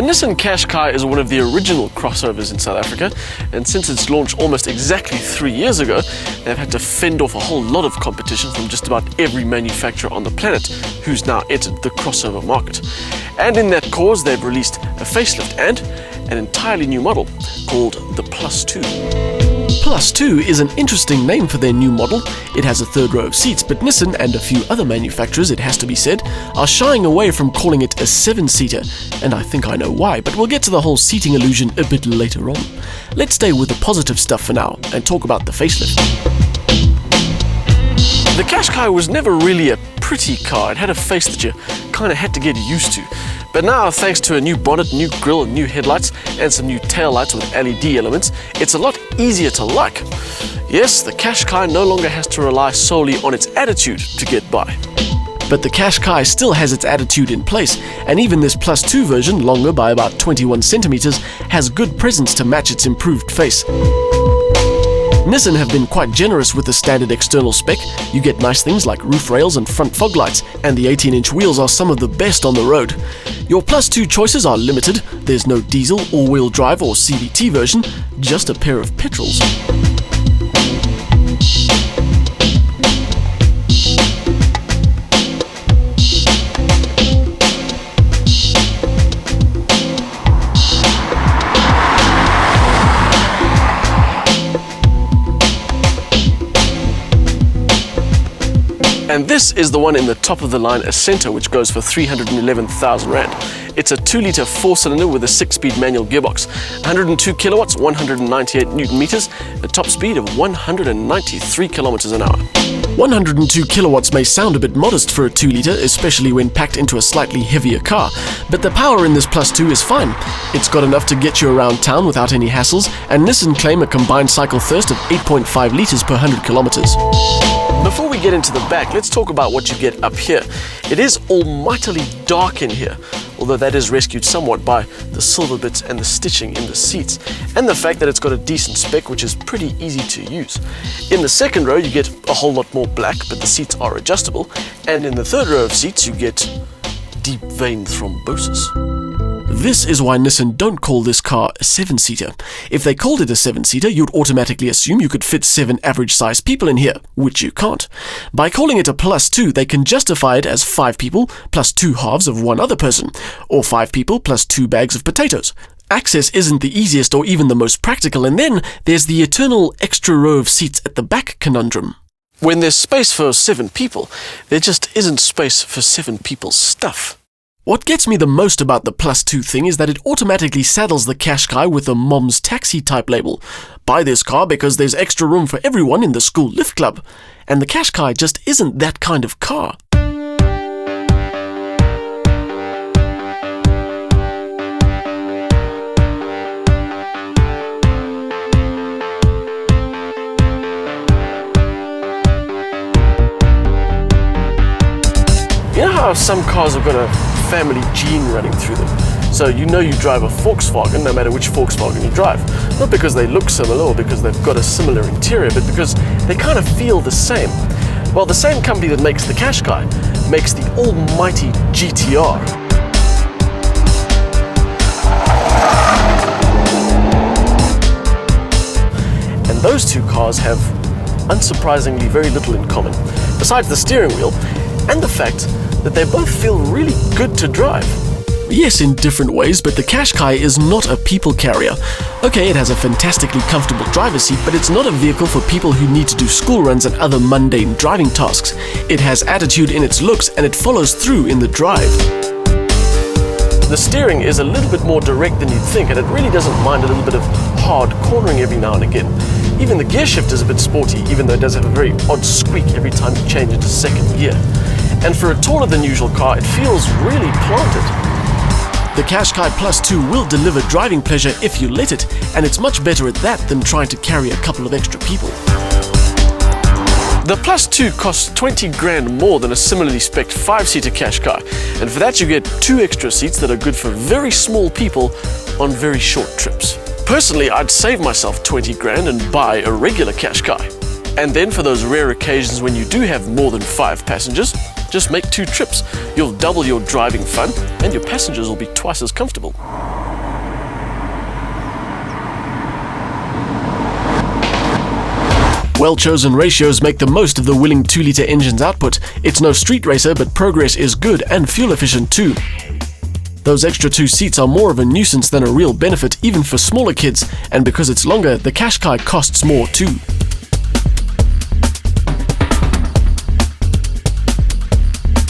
The Nissan Qashqai is one of the original crossovers in South Africa, and since its launch almost exactly 3 years ago, they've had to fend off a whole lot of competition from just about every manufacturer on the planet who's now entered the crossover market. And in that cause, they've released a facelift and an entirely new model called the Plus 2. Plus 2 is an interesting name for their new model. It has a third row of seats, but Nissan and a few other manufacturers, it has to be said, are shying away from calling it a 7-seater, and I think I know why, but we'll get to the whole seating illusion a bit later on. Let's stay with the positive stuff for now and talk about the facelift. The Qashqai was never really a pretty car. It had a face that you kind of had to get used to. But now, thanks to a new bonnet, new grille, new headlights, and some new taillights with LED elements, it's a lot easier to like. Yes, the Qashqai no longer has to rely solely on its attitude to get by. But the Qashqai still has its attitude in place, and even this Plus 2 version, longer by about 21 centimeters, has good presence to match its improved face. Nissan have been quite generous with the standard external spec. You get nice things like roof rails and front fog lights, and the 18-inch wheels are some of the best on the road. Your Plus 2 choices are limited. There's no diesel, all-wheel drive or CVT version, just a pair of petrols. And this is the one in the top-of-the-line Acenta, which goes for 311,000 Rand. It's a 2-litre 4-cylinder with a 6-speed manual gearbox, 102 kilowatts, 198 newton meters, a top speed of 193 kilometers an hour. 102 kilowatts may sound a bit modest for a 2-litre, especially when packed into a slightly heavier car, but the power in this Plus 2 is fine. It's got enough to get you around town without any hassles, and Nissan claim a combined cycle thirst of 8.5 litres per 100 kilometers. Before we get into the back, let's talk about what you get up here. It is almightily dark in here, although that is rescued somewhat by the silver bits and the stitching in the seats, and the fact that it's got a decent spec which is pretty easy to use. In the second row you get a whole lot more black, but the seats are adjustable, and in the third row of seats you get deep vein thrombosis. This is why Nissan don't call this car a 7-seater. If they called it a 7-seater, you'd automatically assume you could fit 7 average-sized people in here, which you can't. By calling it a Plus 2, they can justify it as 5 people plus 2 halves of one other person, or 5 people plus 2 bags of potatoes. Access isn't the easiest or even the most practical, and then there's the eternal extra row of seats at the back conundrum. When there's space for 7 people, there just isn't space for 7 people's stuff. What gets me the most about the Plus 2 thing is that it automatically saddles the Qashqai with a mom's taxi type label. Buy this car because there's extra room for everyone in the school lift club. And the Qashqai just isn't that kind of car. You know how some cars have got a family gene running through them? So you know you drive a Volkswagen no matter which Volkswagen you drive. Not because they look similar or because they've got a similar interior, but because they kind of feel the same. Well, the same company that makes the Qashqai makes the almighty GTR. And those two cars have, unsurprisingly, very little in common, besides the steering wheel and the fact that they both feel really good to drive. Yes, in different ways, but the Qashqai is not a people carrier. Okay, it has a fantastically comfortable driver's seat, but it's not a vehicle for people who need to do school runs and other mundane driving tasks. It has attitude in its looks, and it follows through in the drive. The steering is a little bit more direct than you'd think, and it really doesn't mind a little bit of hard cornering every now and again. Even the gear shift is a bit sporty, even though it does have a very odd squeak every time you change it to second gear. And for a taller than usual car, it feels really planted. The Qashqai Plus 2 will deliver driving pleasure if you let it, and it's much better at that than trying to carry a couple of extra people. The Plus 2 costs 20 grand more than a similarly spec'd 5-seater Qashqai, and for that you get 2 extra seats that are good for very small people on very short trips. Personally, I'd save myself 20 grand and buy a regular Qashqai. And then for those rare occasions when you do have more than 5 passengers, Just make 2 trips. You'll double your driving fun and your passengers will be twice as comfortable. Well-chosen ratios make the most of the willing 2-litre engine's output. It's no street racer, but progress is good and fuel efficient too. Those extra 2 seats are more of a nuisance than a real benefit even for smaller kids, and because it's longer, the Qashqai costs more too.